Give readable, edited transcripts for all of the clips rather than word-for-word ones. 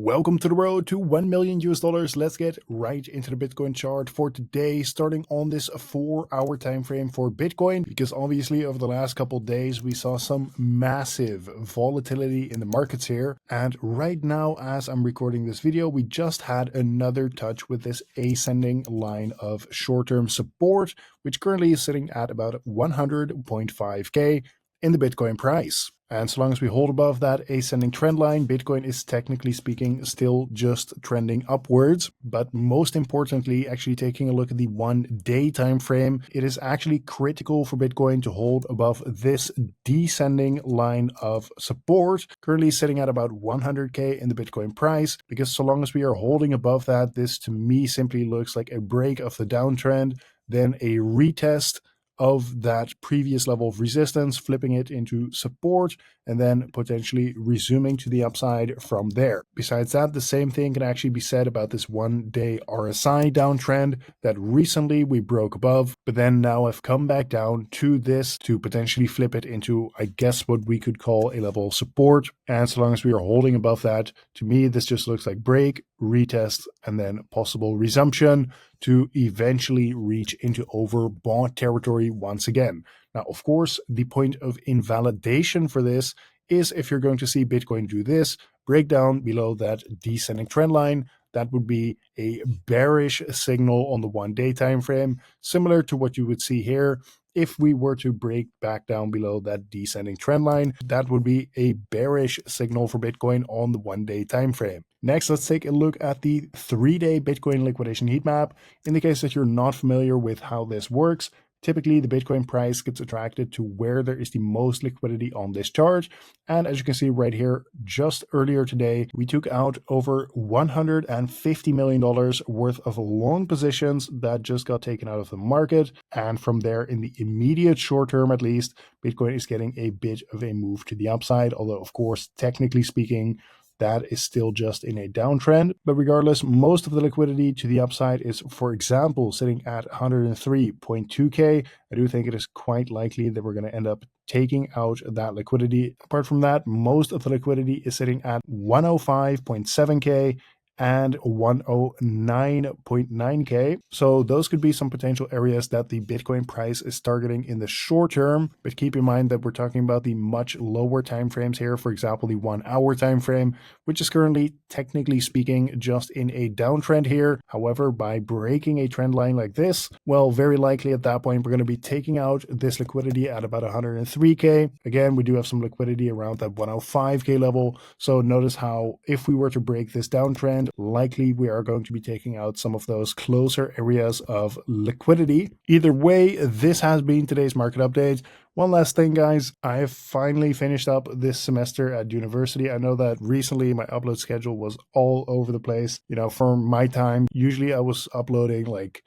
Welcome to the road to 1 million US dollars. Let's get right into the Bitcoin chart for today, starting on this 4-hour time frame for Bitcoin, because obviously over the last couple of days we saw some massive volatility in the markets here. And right now, as I'm recording this video, we just had another touch with this ascending line of short-term support, which currently is sitting at about 100.5k in the Bitcoin price. And so long as we hold above that ascending trend line, Bitcoin is technically speaking still just trending upwards. But most importantly, actually taking a look at the 1-day time frame, it is actually critical for Bitcoin to hold above this descending line of support, currently sitting at about 100k in the Bitcoin price, because so long as we are holding above that, this to me simply looks like a break of the downtrend, then a retest of that previous level of resistance, flipping it into support, and then potentially resuming to the upside from there. Besides that, the same thing can actually be said about this 1-day RSI downtrend that recently we broke above, but then now have come back down to this to potentially flip it into, I guess, what we could call a level of support. And so long as we are holding above that, to me, this just looks like break, retest, and then possible resumption to eventually reach into overbought territory once again. Now, of course, the point of invalidation for this is if you're going to see Bitcoin do this, break down below that descending trend line, that would be a bearish signal on the 1-day time frame, similar to what you would see here. If we were to break back down below that descending trend line, that would be a bearish signal for Bitcoin on the 1-day time frame. Next, let's take a look at the 3-day Bitcoin liquidation heat map. In the case that you're not familiar with how this works, typically the Bitcoin price gets attracted to where there is the most liquidity on this chart. And as you can see right here, just earlier today, we took out over $150 million worth of long positions that just got taken out of the market. And from there, in the immediate short term at least, Bitcoin is getting a bit of a move to the upside. Although, of course, technically speaking, that is still just in a downtrend. But regardless, most of the liquidity to the upside is, for example, sitting at 103.2k. I do think it is quite likely that we're going to end up taking out that liquidity. Apart from that, most of the liquidity is sitting at 105.7k and 109.9k. So those could be some potential areas that the Bitcoin price is targeting in the short term. But keep in mind that we're talking about the much lower time frames here. For example, the 1-hour time frame, which is currently, technically speaking, just in a downtrend here. However, by breaking a trend line like this, well, very likely at that point, we're going to be taking out this liquidity at about 103k. Again, we do have some liquidity around that 105k level. So notice how if we were to break this downtrend, likely we are going to be taking out some of those closer areas of liquidity. Either way, this has been today's market update. One last thing, guys, I have finally finished up this semester at university. I know that recently my upload schedule was all over the place. You know, for my time, usually I was uploading like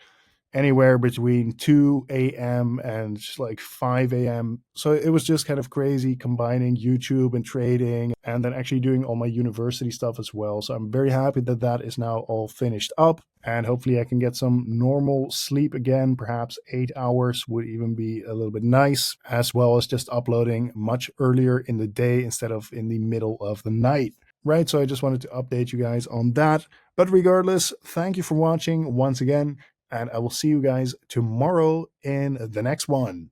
anywhere between 2 a.m. and like 5 a.m. So it was just kind of crazy combining YouTube and trading and then actually doing all my university stuff as well. So I'm very happy that that is now all finished up, and hopefully I can get some normal sleep again. Perhaps 8 hours would even be a little bit nice, as well as just uploading much earlier in the day instead of in the middle of the night. Right, so I just wanted to update you guys on that. But regardless, thank you for watching once again, and I will see you guys tomorrow in the next one.